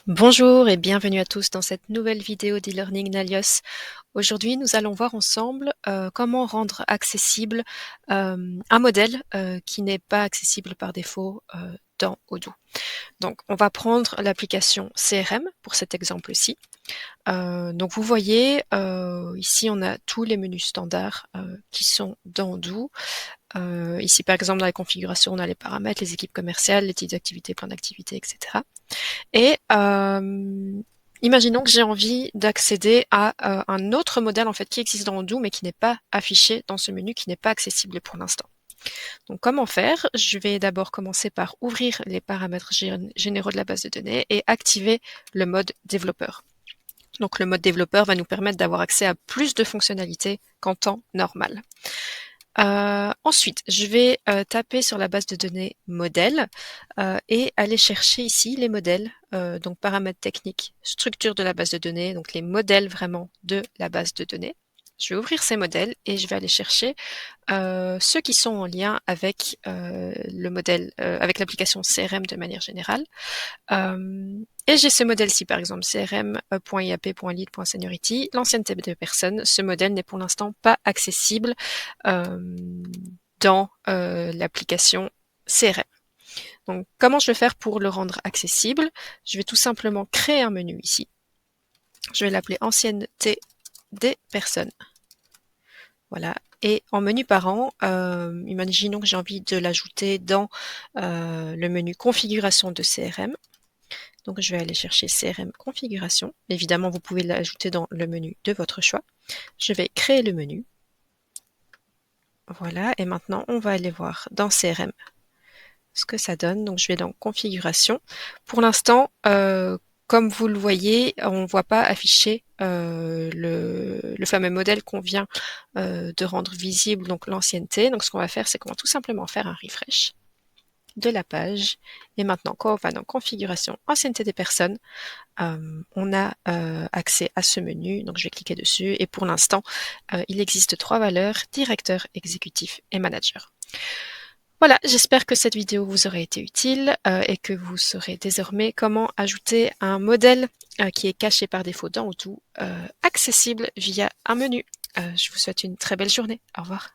Bonjour et bienvenue à tous dans cette nouvelle vidéo d'e-learning Nalios. Aujourd'hui, nous allons voir ensemble comment rendre accessible un modèle qui n'est pas accessible par défaut dans Odoo. Donc, on va prendre l'application CRM pour cet exemple-ci. Donc, vous voyez, ici, on a tous les menus standards qui sont dans Odoo. Ici, par exemple, dans la configuration, on a les paramètres, les équipes commerciales, les types d'activités, plans d'activités, etc. Et imaginons que j'ai envie d'accéder à un autre modèle en fait qui existe dans Odoo mais qui n'est pas affiché dans ce menu, qui n'est pas accessible pour l'instant. Donc comment faire? Je vais d'abord commencer par ouvrir les paramètres généraux de la base de données et activer le mode développeur. Donc le mode développeur va nous permettre d'avoir accès à plus de fonctionnalités qu'en temps normal. Ensuite, je vais taper sur la base de données modèle et aller chercher ici les modèles, donc paramètres techniques, structure de la base de données, donc les modèles vraiment de la base de données. Je vais ouvrir ces modèles et je vais aller chercher ceux qui sont en lien avec le modèle, avec l'application CRM de manière générale. Et j'ai ce modèle-ci, par exemple, crm.iap.lead.seniority, l'ancienneté de personnes. Ce modèle n'est pour l'instant pas accessible dans l'application CRM. Donc, comment je vais faire pour le rendre accessible? Je vais tout simplement créer un menu ici. Je vais l'appeler ancienneté des personnes. Voilà. Et en menu parent, imaginons que j'ai envie de l'ajouter dans le menu configuration de CRM. Donc, je vais aller chercher CRM configuration. Évidemment, vous pouvez l'ajouter dans le menu de votre choix. Je vais créer le menu. Voilà. Et maintenant, on va aller voir dans CRM ce que ça donne. Donc, je vais dans configuration. Pour l'instant, comme vous le voyez, on ne voit pas afficher le fameux modèle qu'on vient de rendre visible, donc l'ancienneté. Donc, ce qu'on va faire, c'est qu'on va tout simplement faire un refresh de la page. Et maintenant, quand on va dans configuration ancienneté des personnes, on a accès à ce menu. Donc, je vais cliquer dessus. Et pour l'instant, il existe 3 valeurs, directeur, exécutif et manager. Voilà, j'espère que cette vidéo vous aura été utile et que vous saurez désormais comment ajouter un modèle qui est caché par défaut dans Odoo, accessible via un menu. Je vous souhaite une très belle journée. Au revoir.